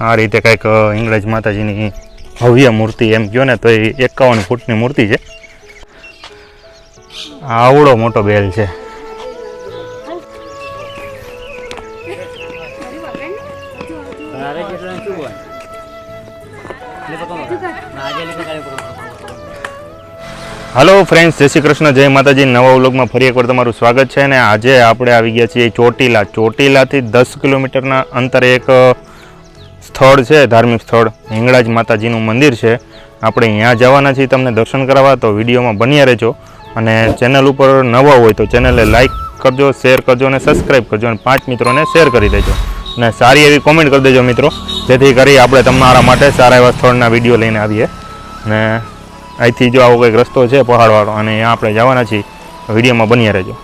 આ રીતે કંઈક હિંગળાજ માતાજીની ભવ્ય મૂર્તિ એમ કહો ને તો એ 51 ફૂટની મૂર્તિ છે. આવડો મોટો બેલ છે. હલો ફ્રેન્ડ્સ, જય શ્રી કૃષ્ણ, જય માતાજી. નવા વ્લોગમાં ફરી એકવાર તમારું સ્વાગત છે. અને આજે આપણે આવી ગયા છીએ ચોટીલાથી 10 કિલોમીટરના અંતરે એક સ્થળ છે, ધાર્મિક સ્થળ હિંગળાજ માતાજીનું મંદિર છે. આપણે અહીંયા જવાના છીએ તમને દર્શન કરાવવા, તો વિડીયોમાં બન્યા રહેજો. અને ચેનલ ઉપર નવા હોય તો ચેનલને લાઇક કરજો, શેર કરજો અને સબસ્ક્રાઈબ કરજો, અને 5 મિત્રોને શેર કરી દેજો. અને સારી એવી કોમેન્ટ કરી દેજો મિત્રો, જેથી કરી આપણે તમારા માટે સારા એવા સ્થળના વિડીયો લઈને આવીએ. અને અહીંથી જો આવો કંઈક રસ્તો છે પહાડવાળો, અને અહીંયા આપણે જવાના છીએ, વિડીયોમાં બન્યા રહેજો.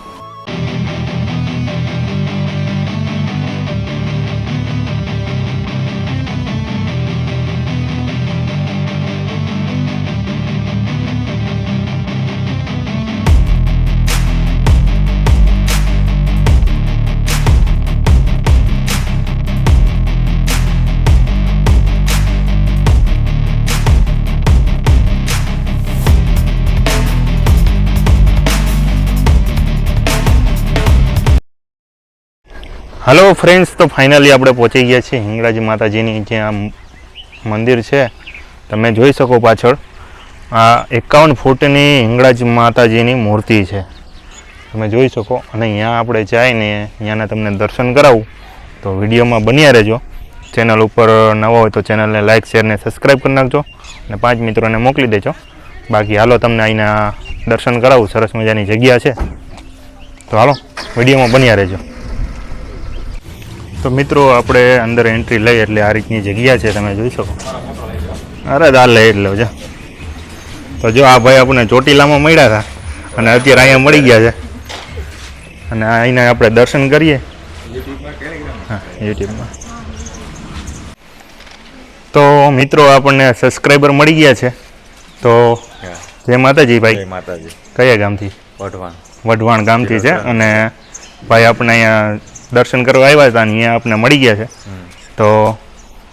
હલો ફ્રેન્ડ્સ, તો ફાઇનલી આપણે પહોંચી ગયા છીએ હિંગળાજ માતાજીની જ્યાં મંદિર છે. તમે જોઈ શકો પાછળ આ 51 ફૂટની હિંગળાજ માતાજીની મૂર્તિ છે, તમે જોઈ શકો. અને અહીંયા આપણે જઈને અહીંયાના તમને દર્શન કરાવું, તો વિડીયોમાં બન્યા રહેજો. ચેનલ ઉપર નવા હોય તો ચેનલને લાઇક, શેર ને સબસ્ક્રાઈબ કરી નાખજો, અને 5 મિત્રોને મોકલી દેજો. બાકી હાલો તમને અહીંના દર્શન કરાવું. સરસ મજાની જગ્યા છે, તો હાલો વિડીયોમાં બન્યા રહેજો. તો મિત્રો આપણે અંદર એન્ટ્રી લઈ એટલે આ રીતની જગ્યા છે, તમે જોઈ શકો. અરે દાલ લઈ લો છે. તો જો આ ભાઈ આપણને ચોટીલામાં મળ્યા હતા અને અત્યારે અહીંયા મળી ગયા છે, અને અહીંના આપણે દર્શન કરીએ. હા, યુટ્યુબમાં. તો મિત્રો આપણને સબસ્ક્રાઈબર મળી ગયા છે. તો જય માતાજી ભાઈ. જય માતાજી. કયા ગામથી? વઢવાણ ગામથી છે. અને ભાઈ આપણે અહીંયા દર્શન કરવા આવ્યા હતા, અને અહીંયા આપણે મળી ગયા છે. તો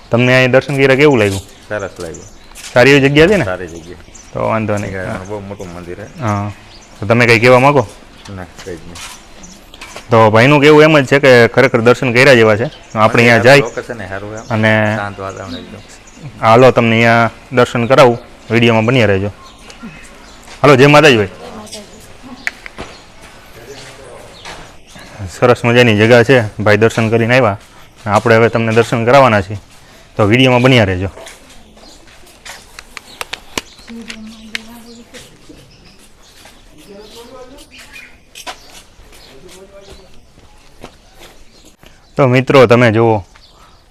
તમને અહીં દર્શન કર્યા કેવું લાગ્યું? સરસ લાગ્યું. સારી એવી જગ્યા છે ને? સારી જગ્યા. તો વાંધો નહીં. બહુ મોટું મંદિર છે. હા, તો તમે કંઈ કહેવા માગો? ના, કંઈ જ નહીં. તો ભાઈનું કેવું એમ જ છે કે ખરેખર દર્શન કર્યા જેવા છે. આપણે અહીંયા જાય અને શાંત વાતાવરણ એકદમ. હાલો તમને અહીંયા દર્શન કરાવું, વિડીયોમાં બન્યા રહેજો. હાલો, જય માતાજી ભાઈ. સરસ મજાની જગ્યા છે, ભાઈ દર્શન કરીને આવ્યા. આપણે હવે તમને દર્શન કરાવવાના છીએ, તો વિડીયોમાં બન્યા રહેજો. તો મિત્રો તમે જુઓ,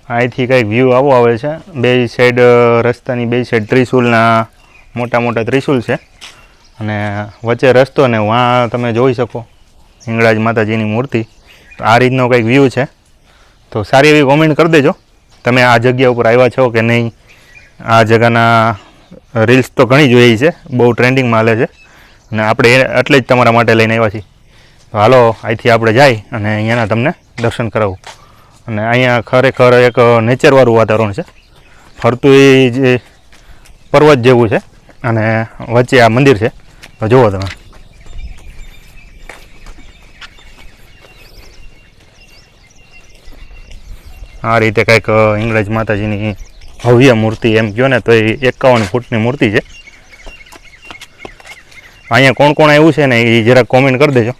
અહીંથી કંઈક વ્યૂ આવો આવે છે. બે સાઈડ રસ્તાની બે સાઈડ ત્રિશુલના મોટા મોટા ત્રિશુલ છે, અને વચ્ચે રસ્તો, ને વાં તમે જોઈ શકો હિંગળાજ માતાજીની મૂર્તિ. તો આ રીતનો કંઈક વ્યૂ છે. તો સારી એવી કોમેન્ટ કરી દેજો, તમે આ જગ્યા ઉપર આવ્યા છો કે નહીં. આ જગ્યાના રીલ્સ તો ઘણી જોઈ છે, બહુ ટ્રેન્ડિંગમાં હાલે છે, અને આપણે એટલે જ તમારા માટે લઈને આવ્યા છીએ. તો હાલો અહીંથી આપણે જઈ અને અહીંયાના તમને દર્શન કરાવું. અને અહીંયા ખરેખર એક નેચરવાળું વાતાવરણ છે, ફરતું એ જે પર્વત જેવું છે, અને વચ્ચે આ મંદિર છે. તો જુઓ તમે. આ રીતે કંઈક હિંગળાજ માતાજીની ભવ્ય મૂર્તિ એમ કહો ને તો એ 51 ફૂટની મૂર્તિ છે. અહીંયા કોણ કોણ આવ્યું છે ને એ જરાક કોમેન્ટ કરી દેજો.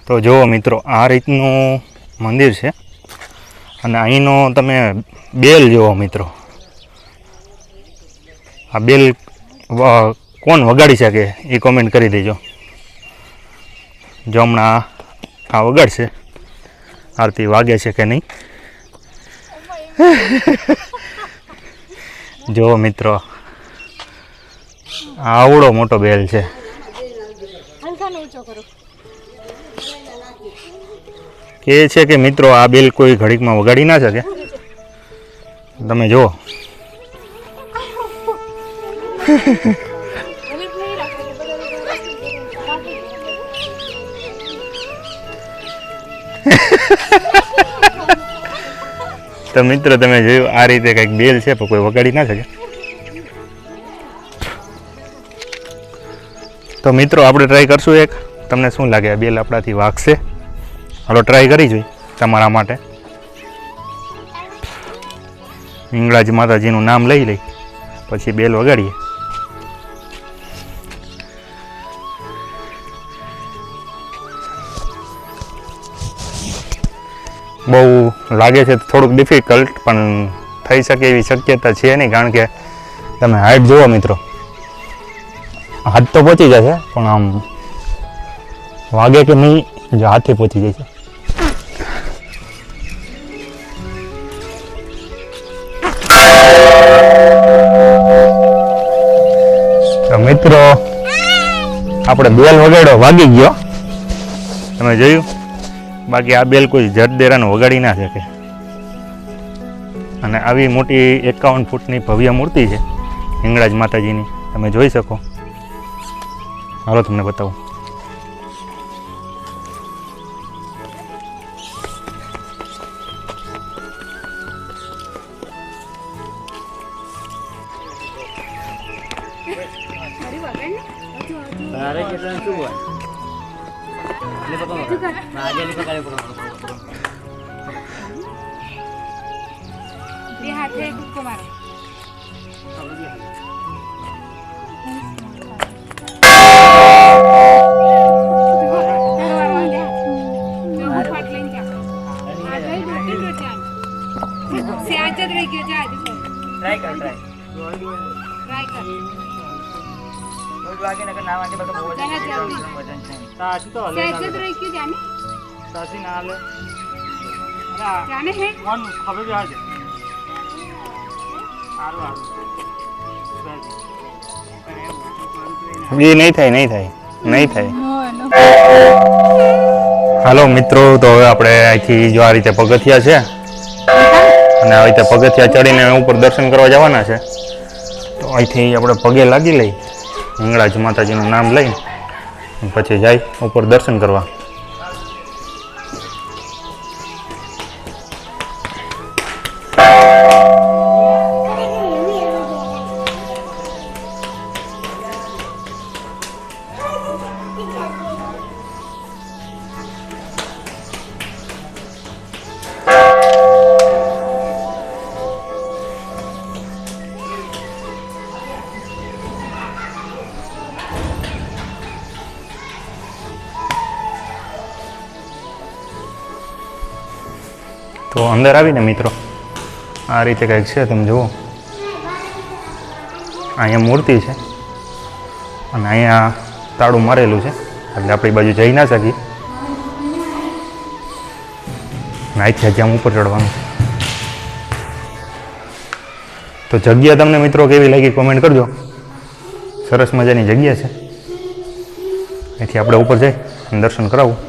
તો જુઓ મિત્રો, આ રીતનું મંદિર છે, અને અહીંનો તમે બેલ જુઓ મિત્રો. આ બેલ કોણ વગાડી શકે એ કોમેન્ટ કરી દેજો. જો હમણાં આ વગાડશે, આરતી વાગે છે કે નહીં. જો મિત્રો, આવડો મોટો બેલ છે. કહે છે કે મિત્રો આ બેલ કોઈ ઘડીકમાં વગાડી ના શકે. તમે જુઓ. તો મિત્રો તમે જોયું આ રીતે કંઈક બેલ છે પણ કોઈ વગાડી ના શકે. તો મિત્રો આપણે ટ્રાય કરશું એક. તમને શું લાગે આ બેલ આપણાથી વાગશે? હાલો ટ્રાય કરી જોઈ તમારા માટે. હિંગળાજ માતાજીનું નામ લઈ લઈ પછી બેલ વગાડીએ. બહુ લાગે છે થોડુંક ડિફિકલ્ટ, પણ થઈ શકે એવી શક્યતા છે નહીં, કારણ કે તમે હાઈટ જુઓ મિત્રો, હાથ તો પહોંચી જશે પણ આમ વાગે કે નહીં જો હાથે પહોંચી જાય છે. તો મિત્રો આપણે બેલ વગાડ્યો, વાગી ગયો, તમે જોયું. બાકી આ બેલ કોઈ જરદેરાનું વગાડી ના શકે. અને આવી મોટી 51 ફૂટની ભવ્ય મૂર્તિ છે હિંગળાજ માતાજીની, તમે જોઈ શકો. હાલો તમને બતાવું. હાથે કૂદકો મારો. એ નહીં થાય. હાલો મિત્રો, તો હવે આપણે અહીંથી જો આ રીતે પગથિયા છે અને આવી રીતે પગથિયા ચડીને ઉપર દર્શન કરવા જવાના છે. તો અહીંથી આપણે પગે લાગી લઈ, હિંગળાજ માતાજીનું નામ લઈ પછી જાય ઉપર દર્શન કરવા. તો અંદર આવીને મિત્રો આ રીતે કંઈક છે, તમે જુઓ. અહીંયા મૂર્તિ છે અને અહીંયા તાળું મારેલું છે, એટલે આપણી બાજુ જઈ ના શકીએ. અહીંથી હજી આમ ઉપર ચડવાનું. તો જગ્યા તમને મિત્રો કેવી લાગી કોમેન્ટ કરજો. સરસ મજાની જગ્યા છે. અહીંથી આપણે ઉપર જઈ દર્શન કરાવું.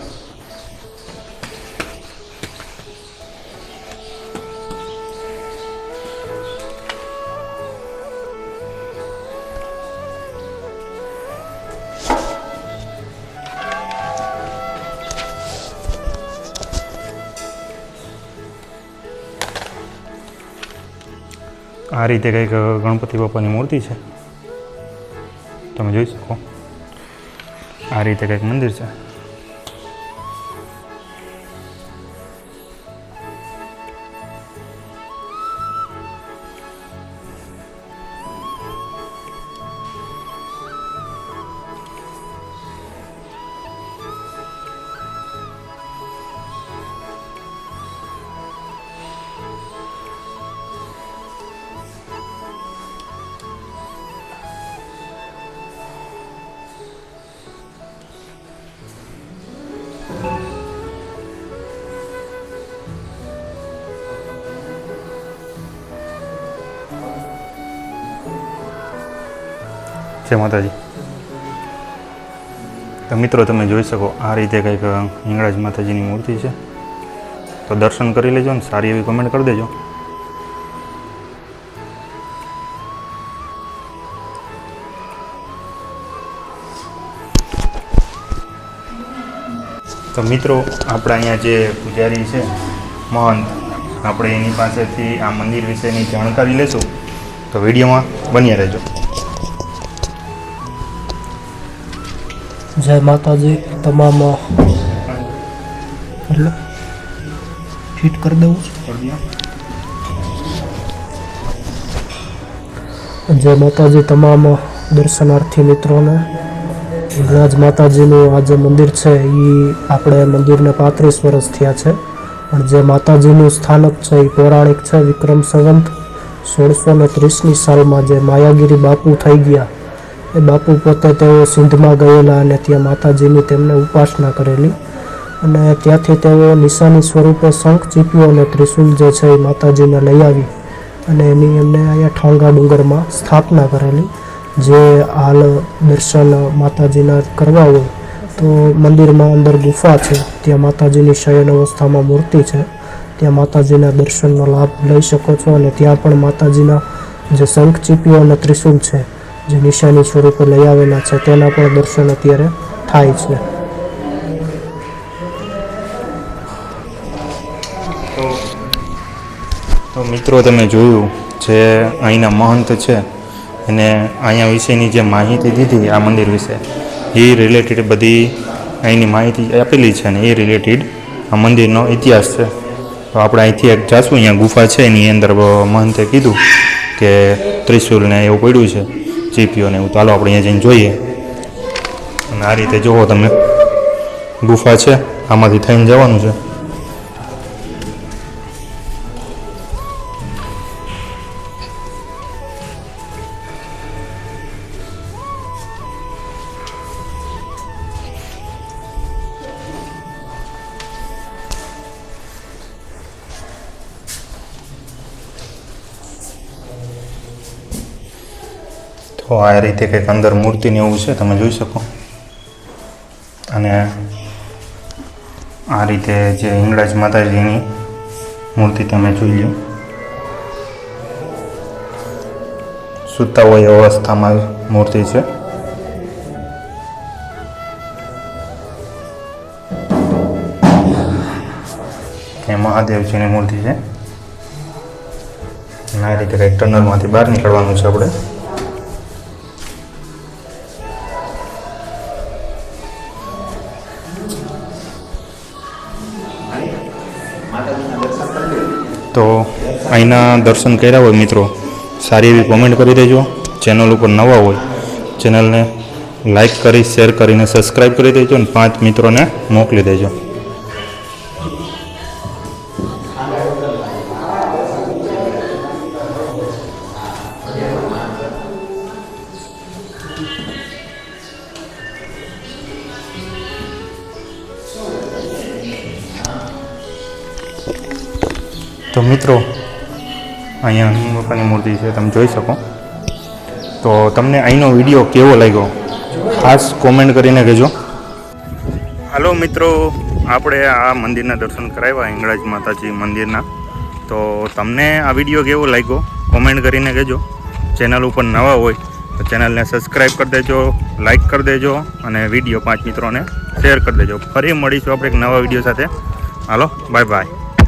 આ રીતે કંઈક ગણપતિ બાપાની મૂર્તિ છે, તમે જોઈ શકો. આ રીતે કંઈક મંદિર છે. જય માતાજી. તો મિત્રો તમે જોઈ શકો આ રીતે કંઈક હિંગળાજ માતાજીની મૂર્તિ છે. તો દર્શન કરી લેજો ને સારી એવી કમેન્ટ કરી દેજો. તો મિત્રો આપણે અહીંયા જે પૂજારી છે મહંત, આપણે એની પાસેથી આ મંદિર વિશેની જાણકારી લેશું, તો વિડીયોમાં બન્યા રહેજો. જય માતાજી. તમામ એટલે ફિટ કરી દઉં છું. જય માતાજી તમામ દર્શનાર્થી મિત્રોને. હિંગળાજ માતાજીનું આ જે મંદિર છે એ આપણે મંદિરને 35 વર્ષ થયા છે, પણ જે માતાજીનું સ્થાનક છે એ પૌરાણિક છે. વિક્રમ સંવંત 1630ની સાલમાં જે માયાગીરી બાપુ થઈ ગયા, એ બાપુ પોતે તેઓ સિંધમાં ગયેલા અને ત્યાં માતાજીની તેમને ઉપાસના કરેલી, અને ત્યાંથી તેઓ નિશાની સ્વરૂપે શંખ, ચીપિયો અને ત્રિશૂલ જે છે એ માતાજીને લઈ આવી અને એની એમને અહીંયા ઠાંગા ડુંગરમાં સ્થાપના કરેલી. જે હાલ દર્શન માતાજીના કરવા હોય તો મંદિરમાં અંદર ગુફા છે, ત્યાં માતાજીની શયન અવસ્થામાં મૂર્તિ છે, ત્યાં માતાજીના દર્શનનો લાભ લઈ શકો છો. અને ત્યાં પણ માતાજીના જે શંખ, ચીપિયો અને ત્રિશૂલ છે જે નિશાની સ્વરૂપે લઈ આવેલા છે તેના પણ દર્શન અત્યારે થાય છે. તો મિત્રો તમે જોયું જે અહીંના મહંત છે એને અહીંયા વિશેની જે માહિતી દીધી આ મંદિર વિશે, એ રિલેટેડ બધી અહીંની માહિતી આપેલી છે ને એ રિલેટેડ આ મંદિરનો ઇતિહાસ છે. તો આપણે અહીંથી એક જાશું, અહીંયા ગુફા છે એની અંદર મહંતે કીધું કે ત્રિશૂલ ને એવું પડ્યું છે, ચીપીઓ ને એવું. તો હાલો આપણે અહીંયા જઈને જોઈએ. અને આ રીતે જુઓ તમે, ગુફા છે, આમાંથી થઈને જવાનું છે. તો આ રીતે કંઈક અંદર મૂર્તિને એવું છે, તમે જોઈ શકો. અને આ રીતે જે હિંગળાજ માતાજીની મૂર્તિ તમે જોઈ લો, સૂતા હોય અવસ્થામાં મૂર્તિ છે. એ મહાદેવજીની મૂર્તિ છે. અને આ રીતે કંઈક ટનલમાંથી બહાર નીકળવાનું છે આપણે. તો અહીંના દર્શન કર્યા હોય મિત્રો, સારી એવી કોમેન્ટ કરી દેજો. ચેનલ ઉપર નવા હોય ચેનલને લાઈક કરી, શેર કરીને સબસ્ક્રાઈબ કરી દેજો અને 5 મિત્રોને મોકલી દેજો. તો મિત્રો અહીંયા હનુમાન બાપાની મૂર્તિ છે, તમે જોઈ શકો. તો તમને અહીંનો વિડીયો કેવો લાગ્યો ખાસ કોમેન્ટ કરીને કહેજો. હાલો મિત્રો, આપણે આ મંદિરના દર્શન કરાવ્યા, હિંગળાજ માતાજી મંદિરના. તો તમને આ વિડીયો કેવો લાગ્યો કોમેન્ટ કરીને કહેજો. ચેનલ ઉપર નવા હોય તો ચેનલને સબસ્ક્રાઈબ કરી દેજો, લાઈક કરી દેજો અને વિડીયો 5 મિત્રોને શેર કરી દેજો. ફરી મળીશું આપણે એક નવા વિડીયો સાથે. હાલો, બાય બાય.